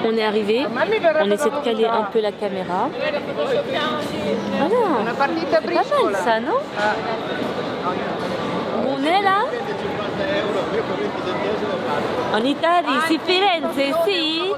On est arrivé, on essaie de caler un peu la caméra. Voilà, c'est pas mal ça, non? On est là? En Italie, si Firenze, si.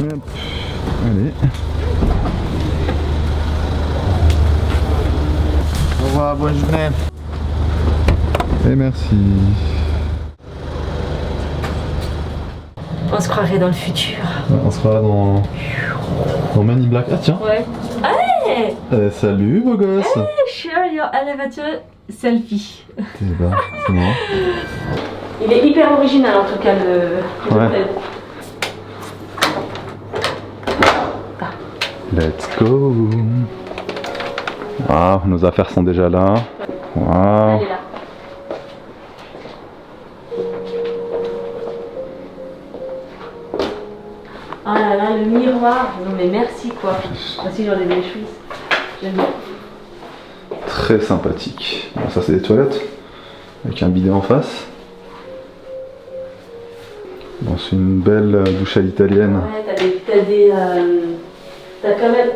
Allez. Au revoir, bonne journée. Et merci. On se croirait dans le futur. On sera dans Man in Black. Ah tiens. Ouais. Hey, salut beau gosse. share your elevator selfie. Eh ben, c'est marrant. Il est hyper original en tout cas le Ouais. hôtel. Let's go. Ah, nos affaires sont déjà là. Waouh. Elle est là. Oh là là, le miroir. Non mais merci quoi. Voici j'en ai des choses. J'aime bien. Très sympathique. Bon, ça c'est des toilettes avec un bidet en face. Bon, c'est une belle douche à l'italienne. Ouais, t'as quand même.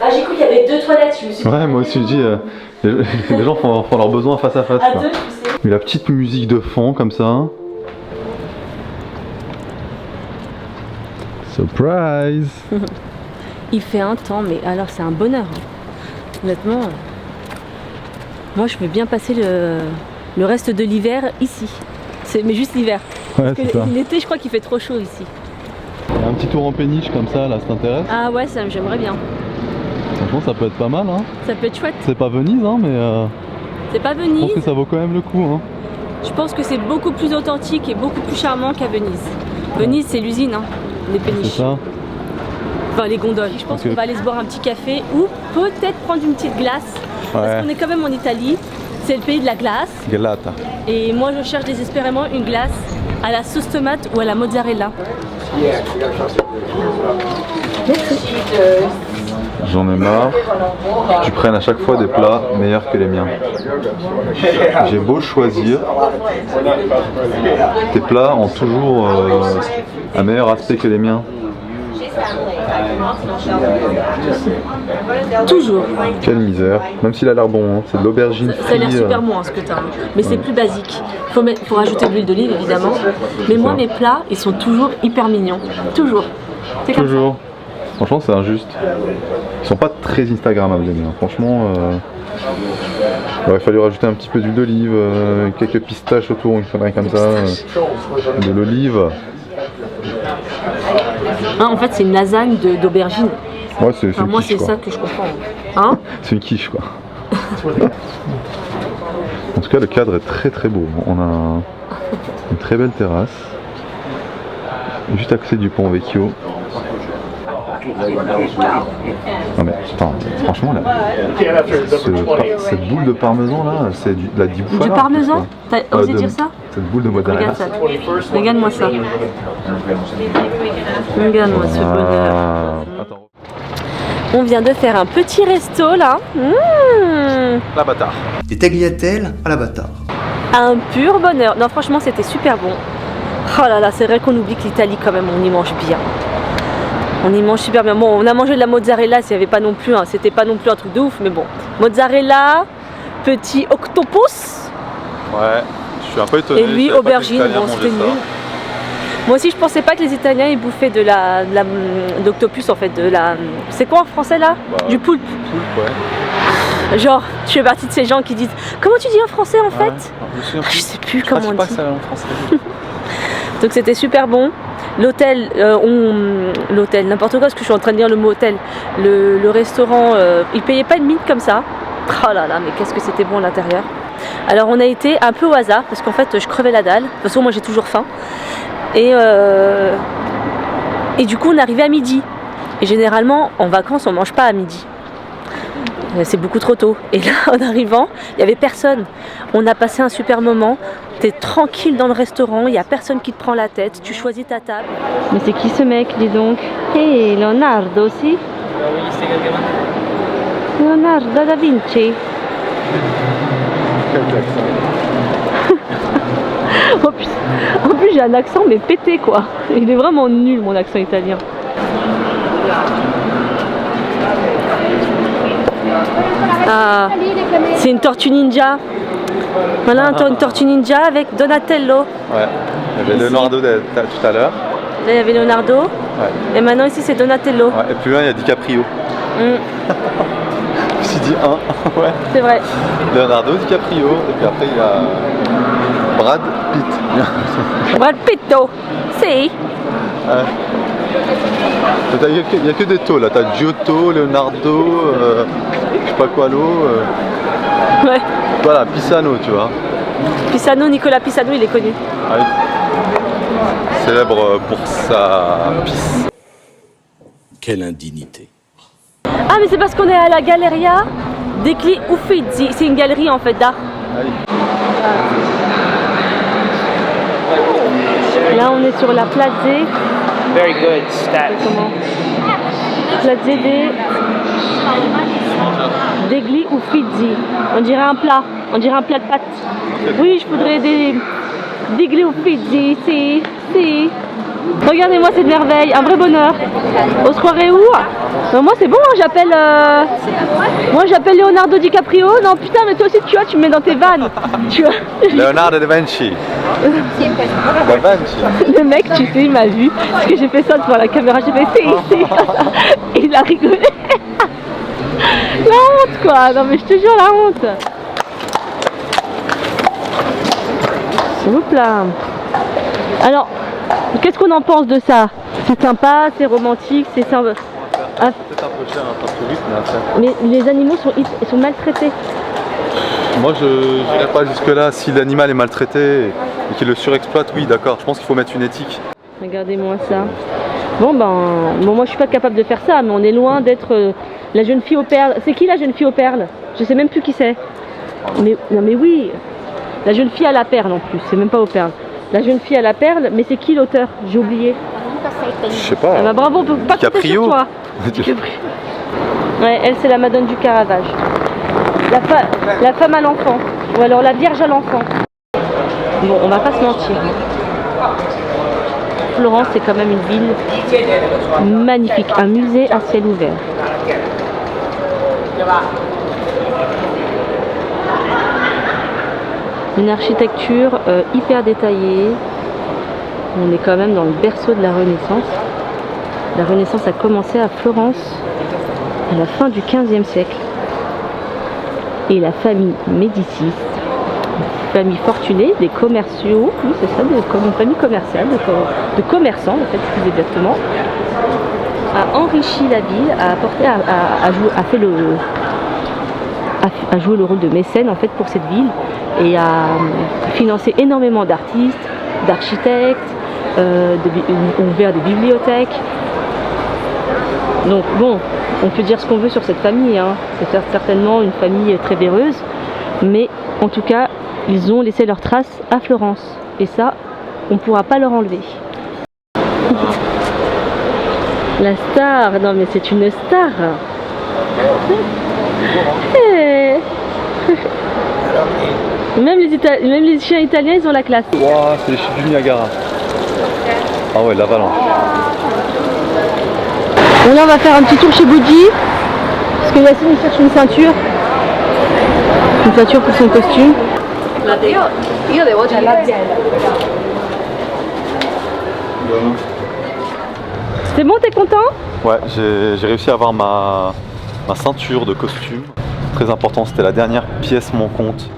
Ah, j'ai cru qu'il y avait deux toilettes, je me suis dit. Ouais, moi aussi je dis, les gens font leurs besoins face à face. À quoi. deux, tu sais. Mais la petite musique de fond comme ça. Surprise. Il fait un temps, mais alors c'est un bonheur. Hein. Honnêtement, moi je veux bien passer le reste de l'hiver ici. Mais juste l'hiver. Ouais, Parce c'est que ça. l'été, je crois qu'il fait trop chaud ici. Il y a un petit tour en péniche comme ça, là, ça t'intéresse? Ah ouais, ça j'aimerais bien. Franchement, ça peut être pas mal, hein. Ça peut être chouette. C'est pas Venise, hein, mais C'est pas je Venise. pense que ça vaut quand même le coup, hein. Je pense que c'est beaucoup plus authentique et beaucoup plus charmant qu'à Venise. Venise, c'est l'usine, hein, les C'est péniches. ça. Enfin, les gondoles. Je pense Ok. qu'on va aller se boire un petit café ou peut-être prendre une petite glace. Parce Ouais. qu'on est quand même en Italie. C'est le pays de la glace. Gelata. Et moi, je cherche désespérément une glace à la sauce tomate ou à la mozzarella. J'en ai marre que tu prennes à chaque fois des plats meilleurs que les miens. J'ai beau choisir, tes plats ont toujours un meilleur aspect que les miens. Toujours. Quelle misère, même s'il a l'air bon, hein. C'est de l'aubergine Ça a l'air frite. super bon hein, ce que tu as. Mais c'est plus basique. Faut rajouter de l'huile d'olive évidemment. Mais moi, ça. mes plats, ils sont toujours hyper mignons. Toujours. C'est comme ça. Toujours. Franchement, c'est injuste. Ils sont pas très Instagrammables, les miens. Franchement, il aurait fallu rajouter un petit peu d'huile d'olive, quelques pistaches autour, une connerie comme ça, de l'olive. Hein, en fait, c'est une lasagne d'aubergine. Ouais, c'est Enfin, une moi, quiche, c'est quoi. ça que je comprends. Hein? C'est une quiche, quoi. En tout cas, le cadre est très très beau. On a une très belle terrasse, juste à côté du pont Vecchio. Non mais attends, franchement là, cette boule de parmesan là, c'est de la di bufala. Du parmesan? T'as osé dire ça? Cette boule de mozzarella. Regarde ça. Regarde-moi ça. Regarde-moi ce bonheur. Ah, attends. On vient de faire un petit resto là. La bâtard. Des tagliatelles à la bâtard. Un pur bonheur. Non, franchement, c'était super bon. Oh là là, c'est vrai qu'on oublie que l'Italie, quand même, on y mange bien. On y mange super bien. Bon, on a mangé de la mozzarella, s'il n'y avait pas non plus, hein, c'était pas non plus un truc de ouf, mais bon. Mozzarella, petit octopus, Ouais, je suis un peu étonné. et lui, je savais pas que les aubergine. Italiens Bon, mangeaient c'était ça. nul. Moi aussi, je pensais pas que les Italiens ils bouffaient d'octopus en fait, c'est quoi en français là? Bah, Du poulpe. Poulpe, ouais. Genre, je fais partie de ces gens qui disent comment tu dis en français en fait? Je Je sais plus comment on dit. Ça en français. Donc c'était super bon. L'hôtel, l'hôtel, n'importe quoi, parce que je suis en train de dire le mot hôtel. Le restaurant, il payait pas une mine comme ça. Oh là là, mais qu'est-ce que c'était bon à l'intérieur. Alors on a été un peu au hasard, parce qu'en fait je crevais la dalle. De toute façon moi j'ai toujours faim. Et du coup on est arrivé à midi. Et généralement en vacances on mange pas à midi. C'est beaucoup trop tôt. Et là en arrivant, il n'y avait personne. On a passé un super moment. T'es tranquille dans le restaurant, il n'y a personne qui te prend la tête, tu choisis ta table. Mais c'est qui ce mec, dis donc? Hey, Leonardo aussi? Leonardo da Vinci. En plus j'ai un accent mais pété quoi. Il est vraiment nul mon accent italien. Ah, c'est une tortue ninja. Voilà une tortue ninja avec Donatello. Ouais, il y avait Leonardo tout à l'heure. Là il y avait Leonardo. Ouais. Et maintenant ici c'est Donatello. Ouais, et plus loin il y a DiCaprio. Je me suis dit un, ouais. C'est vrai. Leonardo, DiCaprio, et puis après il y a Brad Pitt. Brad Pitto, si. Ouais. Il n'y a que des taux là, t'as Giotto, Leonardo, je sais pas quoi l'eau. Ouais. Voilà, Pisano, tu vois. Pisano, Nicolas Pisano, il est connu. Ah oui. Célèbre pour sa pisse. Quelle indignité. Ah mais c'est parce qu'on est à la Galleria degli Uffizi. C'est une galerie en fait d'art. Ah oui. Là on est sur la Place Very good stats. comment? Place degli Uffizi. On dirait un plat de pâtes. Oui, je voudrais des degli Uffizi, si. Regardez-moi cette merveille, un vrai bonheur. On se croirait où? Non, moi c'est bon, hein, moi j'appelle Leonardo DiCaprio. Non putain, mais toi aussi tu vois, tu me mets dans tes vannes. Tu vois. Leonardo da Vinci. Da Vinci. Le mec, tu sais, il m'a vu parce que j'ai fait ça devant la caméra, j'ai fait si. Et il a rigolé. La honte quoi, non mais je te jure la honte. S'il vous plaît. Alors, qu'est-ce qu'on en pense de ça? C'est sympa, c'est romantique, c'est sympa. Ah. Peut-être un peu cher en tant que touriste, mais après. Mais les animaux sont maltraités. Moi je n'irai pas jusque là, si l'animal est maltraité et qu'il le surexploite, oui d'accord, je pense qu'il faut mettre une éthique. Regardez-moi ça. Bon moi je suis pas capable de faire ça, mais on est loin d'être la jeune fille aux perles. C'est qui la jeune fille aux perles? Je sais même plus qui c'est. Mais non mais oui, la jeune fille à la perle en plus, c'est même pas aux perles. La jeune fille à la perle, mais c'est qui l'auteur? J'ai oublié. Je sais pas. Ah bah bravo, on peut pas compter sur toi. Ouais, elle c'est la Madone du Caravage. La femme à l'enfant, ou alors la Vierge à l'enfant. Bon, on va pas se mentir. Florence c'est quand même une ville magnifique, un musée à ciel ouvert. Une architecture hyper détaillée. On est quand même dans le berceau de la Renaissance. La Renaissance a commencé à Florence à la fin du XVe siècle. Et la famille Médicis, une famille fortunée, des commerciaux, oui c'est ça, une famille commerciale, de commerçants en fait plus exactement, a enrichi la ville, a joué le rôle de mécène en fait pour cette ville et a financé énormément d'artistes, d'architectes, ouvert des bibliothèques. Donc bon, on peut dire ce qu'on veut sur cette famille, hein. C'est certainement une famille très véreuse, mais en tout cas, ils ont laissé leurs traces à Florence. Et ça, on ne pourra pas leur enlever. La star, non mais c'est une star. Même les chiens italiens, ils ont la classe. Wow, c'est les chutes du Niagara. Ah ouais, l'avalanche. Bon là on va faire un petit tour chez Bougie, parce que Yacine il cherche une ceinture pour son costume. C'est bon, t'es content? Ouais, j'ai réussi à avoir ma ceinture de costume. Très important, c'était la dernière pièce manquante.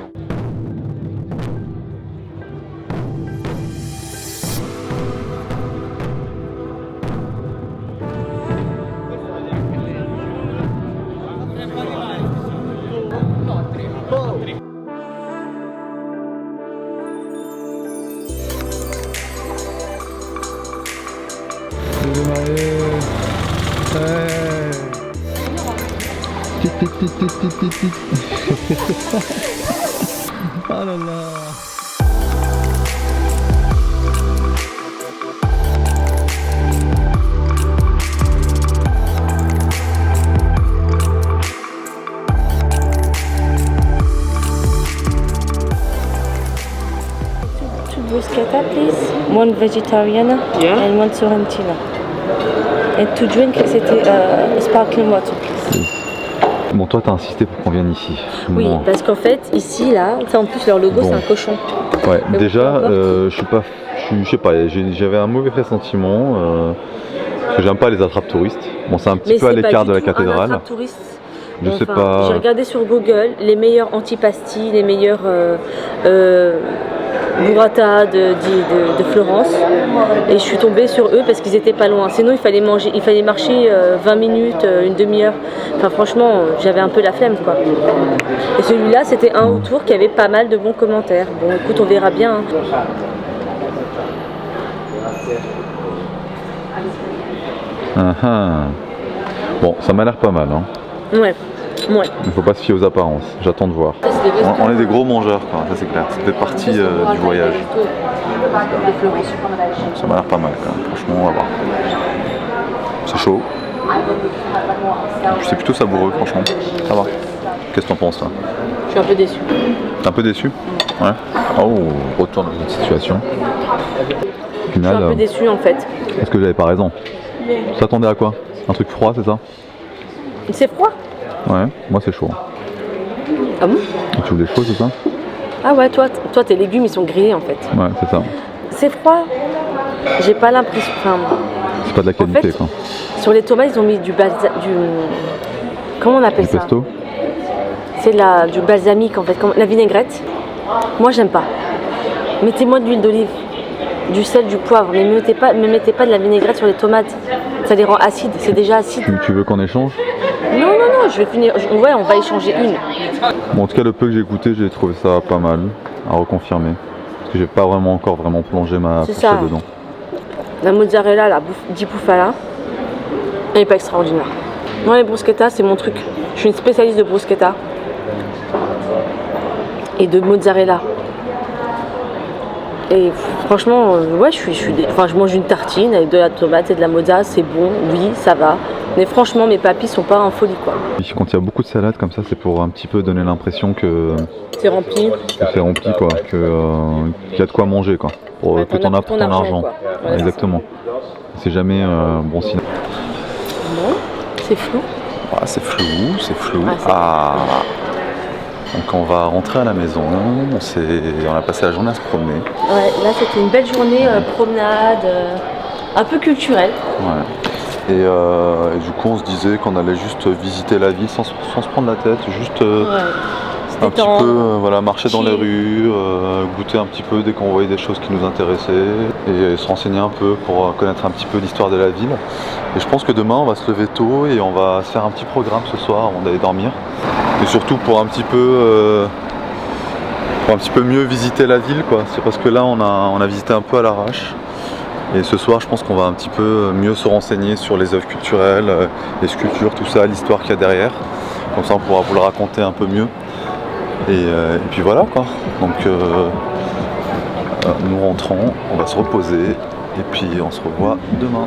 Oh là là. Two bruschetta, please. One vegetarian and one sorrentino. And to drink, c'était sparkling water, please. Bon, toi, t'as insisté pour qu'on vienne ici. Oui, Bon. parce qu'en fait, ici, là, ça, en plus, leur logo, Bon. c'est un cochon. Ouais, Mais déjà, pourquoi je sais pas, j'avais un mauvais pressentiment. Parce que j'aime pas les attrapes touristes. Bon, c'est un petit peu à l'écart de la cathédrale. Touriste. Je sais pas. J'ai regardé sur Google les meilleurs antipastis, les meilleurs burrata de Florence, et je suis tombée sur eux parce qu'ils étaient pas loin. Sinon, il fallait marcher 20 minutes, une demi-heure. Enfin, franchement, j'avais un peu la flemme, quoi. Et celui-là, c'était un autour qui avait pas mal de bons commentaires. Bon, écoute, on verra bien. Hein. Bon, ça m'a l'air pas mal. Hein. Ouais. Ouais. Il faut pas se fier aux apparences. J'attends de voir. On est des gros mangeurs, quoi. Ça c'est clair. Ça fait partie du voyage. Ça m'a l'air pas mal, quand même. Franchement, on va voir. C'est chaud. C'est plutôt savoureux, franchement. Ça va. Qu'est-ce que t'en penses, là? Je suis un peu déçue. T'es un peu déçu? Ouais. Oh, retourne dans une situation. Au Je final, suis un peu déçue, en fait. est-ce que j'avais pas raison? Tu t'attendais à quoi? Un truc froid, c'est ça? C'est froid? Ouais, moi c'est chaud. Ah bon? Et tu veux des choses, c'est ça? Ah ouais, toi, tes légumes, ils sont grillés, en fait. Ouais, c'est ça. C'est froid. J'ai pas l'impression... Enfin, C'est pas de la qualité, fait, quoi. sur les tomates, ils ont mis du comment on appelle Du ça? pesto? C'est du balsamique, en fait, la vinaigrette. Moi, j'aime pas. Mettez-moi de l'huile d'olive, du sel, du poivre, mais me mettez pas de la vinaigrette sur les tomates. Ça les rend acides, c'est déjà acide. Tu veux qu'on échange? Non, je vais finir. Ouais, on va échanger une. Bon, en tout cas, le peu que j'ai goûté, j'ai trouvé ça pas mal, à reconfirmer. Parce que j'ai pas encore vraiment plongé ma C'est fourchette ça. dedans. La mozzarella, la di bufala, elle n'est pas extraordinaire. Moi, les bruschetta, c'est mon truc. Je suis une spécialiste de bruschetta et de mozzarella. Et franchement, ouais, je mange une tartine avec de la tomate et de la mozza, c'est bon, oui, ça va. Mais franchement, mes papilles sont pas en folie, quoi. Et quand il y a beaucoup de salade comme ça, c'est pour un petit peu donner l'impression que C'est rempli. c'est rempli, quoi, qu'il y a de quoi manger, quoi. Pour Ouais, que t'en as pour ton argent. quoi. Ouais, Exactement. C'est jamais bon signe. Bon, c'est flou. Ah, c'est flou, c'est flou. Ah, Donc on va rentrer à la maison, on a passé la journée à se promener. Ouais, là c'était une belle journée, promenade, un peu culturelle. Ouais. Et du coup on se disait qu'on allait juste visiter la ville sans se prendre la tête, juste un petit peu marcher dans les rues, goûter un petit peu dès qu'on voyait des choses qui nous intéressaient et se renseigner un peu pour connaître un petit peu l'histoire de la ville. Et je pense que demain on va se lever tôt et on va se faire un petit programme ce soir avant d'aller dormir. Et surtout pour un petit peu mieux visiter la ville, quoi. C'est parce que là on a visité un peu à l'arrache. Et ce soir je pense qu'on va un petit peu mieux se renseigner sur les œuvres culturelles, les sculptures, tout ça, l'histoire qu'il y a derrière. Comme ça on pourra vous le raconter un peu mieux. Et puis voilà, quoi. Donc nous rentrons, on va se reposer et puis on se revoit demain.